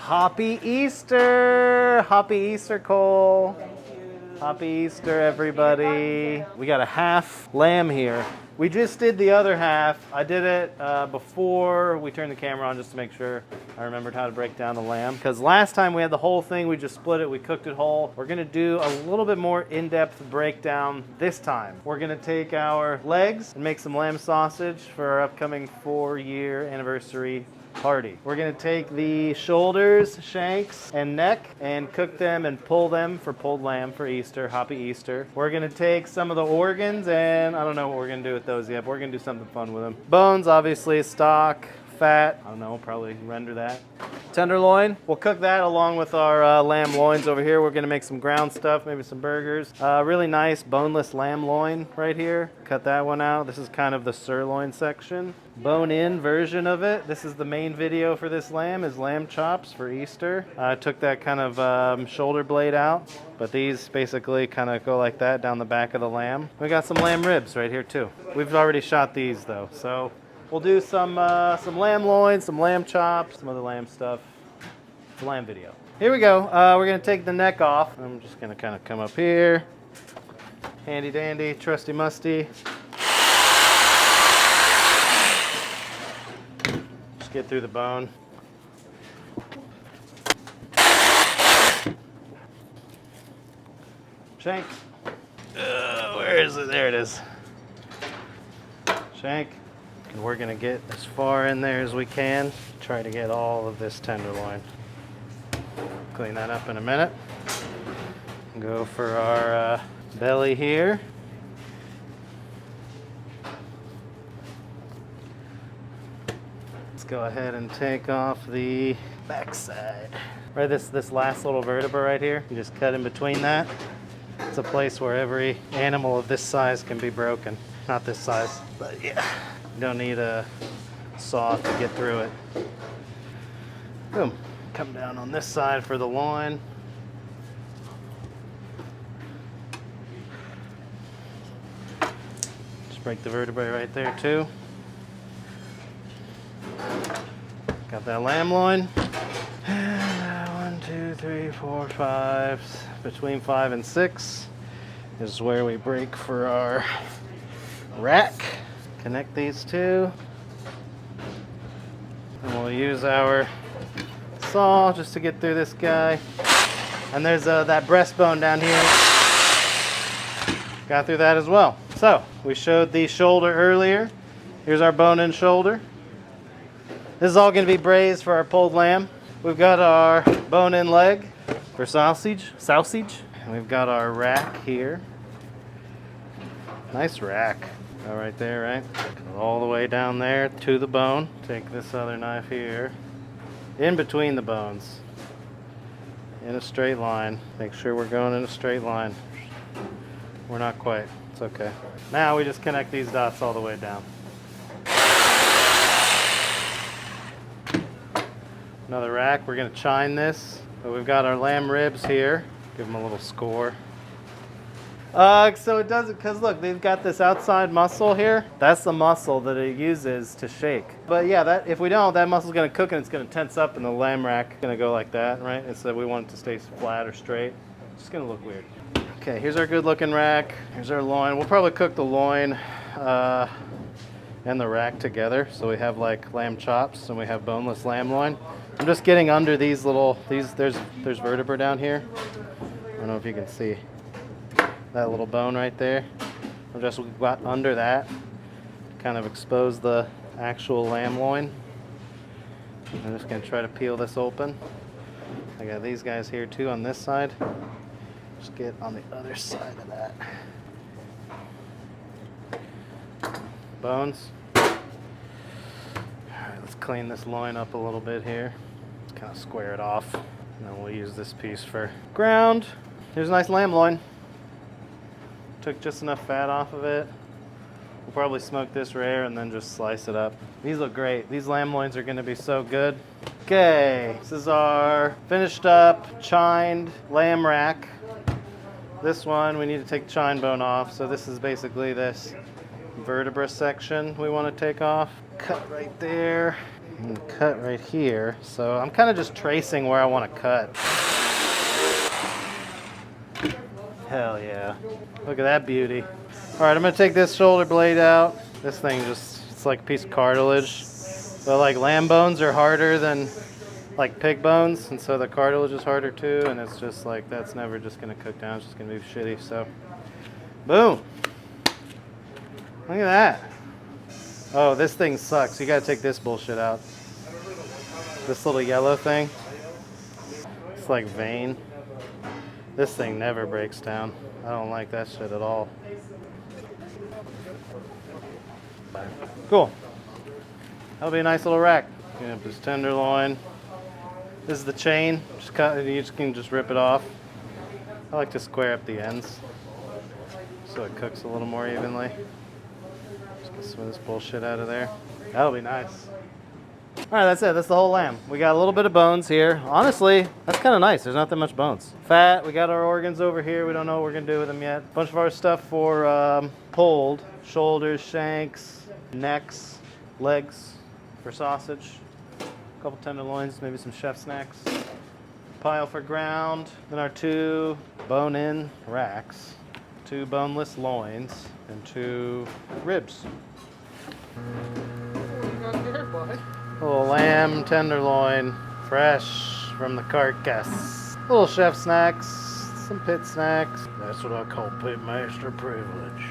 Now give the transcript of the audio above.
Happy Easter! Happy Easter, Cole. Happy Easter, everybody. We got a half lamb here. We just did the other half. I did it before we turned the camera on just to make sure I remembered how to break down the lamb. Because last time we had the whole thing, we just split it, we cooked it whole. We're gonna do a little bit more in-depth breakdown this time. We're gonna take our legs and make some lamb sausage for our upcoming 4-year anniversary party. We're gonna take the shoulders, shanks, and neck and cook them and pull them for pulled lamb for Easter. Happy Easter. We're gonna take some of the organs, and I don't know what we're gonna do with those yet, but we're gonna do something fun with them. Bones, obviously, stock, fat, I don't know, probably render that. Tenderloin, we'll cook that along with our lamb loins over here. We're gonna make some ground stuff, maybe some burgers. Really nice boneless lamb loin right here. Cut that one out. This is kind of the sirloin section. Bone-in version of it. This is the main video for this lamb, is lamb chops for Easter. I took that kind of shoulder blade out, but these basically kind of go like that down the back of the lamb. We got some lamb ribs right here too. We've already shot these though, so we'll do some lamb loins, some lamb chops, some other lamb stuff. It's a lamb video. Here we go. We're gonna take the neck off. I'm just gonna kind of come up here. Handy dandy, trusty musty. Just get through the bone. Shank. Where is it? There it is. Shank. And we're gonna get as far in there as we can. Try to get all of this tenderloin. Clean that up in a minute. Go for our belly here. Let's go ahead and take off the backside. Right, this last little vertebra right here, you just cut in between that. It's a place where every animal of this size can be broken. Not this size, but yeah. You don't need a saw to get through it. Boom. Come down on this side for the loin. Just break the vertebrae right there too. Got that lamb loin. 1, 2, 3, 4, 5. Between 5 and 6 is where we break for our rack. Connect these two. And we'll use our saw just to get through this guy. And there's that breastbone down here. Got through that as well. So we showed the shoulder earlier. Here's our bone-in shoulder. This is all going to be braised for our pulled lamb. We've got our bone-in leg for sausage. And we've got our rack here. Nice rack. Go right there, right? Go all the way down there to the bone. Take this other knife here. In between the bones. In a straight line. Make sure we're going in a straight line. We're not quite. It's okay. Now we just connect these dots all the way down. Another rack. We're going to chine this. But we've got our lamb ribs here. Give them a little score. So it doesn't, because look, they've got this outside muscle here. That's the muscle that it uses to shake. But yeah, that if we don't, that muscle's going to cook and it's going to tense up and the lamb rack is going to go like that, right? Instead we want it to stay flat or straight. It's just going to look weird. Okay, here's our good looking rack. Here's our loin. We'll probably cook the loin and the rack together. So we have like lamb chops and we have boneless lamb loin. I'm just getting under these little, there's vertebra down here. I don't know if you can see that little bone right there. I'll just got under that to kind of expose the actual lamb loin. I'm just going to try to peel this open. I got these guys here too on this side. Just get on the other side of that. Bones. Alright, let's clean this loin up a little bit here. Let's kind of square it off. And then we'll use this piece for ground. Here's a nice lamb loin. Took just enough fat off of it. We'll probably smoke this rare and then just slice it up. These look great. These lamb loins are going to be so good. Okay, this is our finished up, chined lamb rack. This one, we need to take the chine bone off. So this is basically this vertebra section we want to take off. Cut right there. And cut right here. So I'm kind of just tracing where I want to cut. Hell yeah. Look at that beauty. All right, I'm gonna take this shoulder blade out. This thing just, it's like a piece of cartilage. But like lamb bones are harder than like pig bones, and so the cartilage is harder too, and it's just like, that's never just gonna cook down, it's just gonna be shitty, so. Boom. Look at that. Oh, this thing sucks. You gotta take this bullshit out. This little yellow thing. It's like vein. This thing never breaks down. I don't like that shit at all. Cool. That'll be a nice little rack. You have this tenderloin. This is the chain. Just cut. You can just rip it off. I like to square up the ends so it cooks a little more evenly. Just get some of this bullshit out of there. That'll be nice. All right, that's it. That's the whole lamb. We got a little bit of bones here. Honestly, that's kind of nice. There's not that much bones. Fat. We got our organs over here. We don't know what we're gonna do with them yet. A bunch of our stuff for pulled. Shoulders, shanks, necks, legs for sausage. A couple tenderloins, maybe some chef snacks. Pile for ground. Then our 2 bone-in racks. 2 boneless loins and 2 ribs. A little lamb tenderloin, fresh from the carcass. Little chef snacks, some pit snacks. That's what I call pitmaster privilege.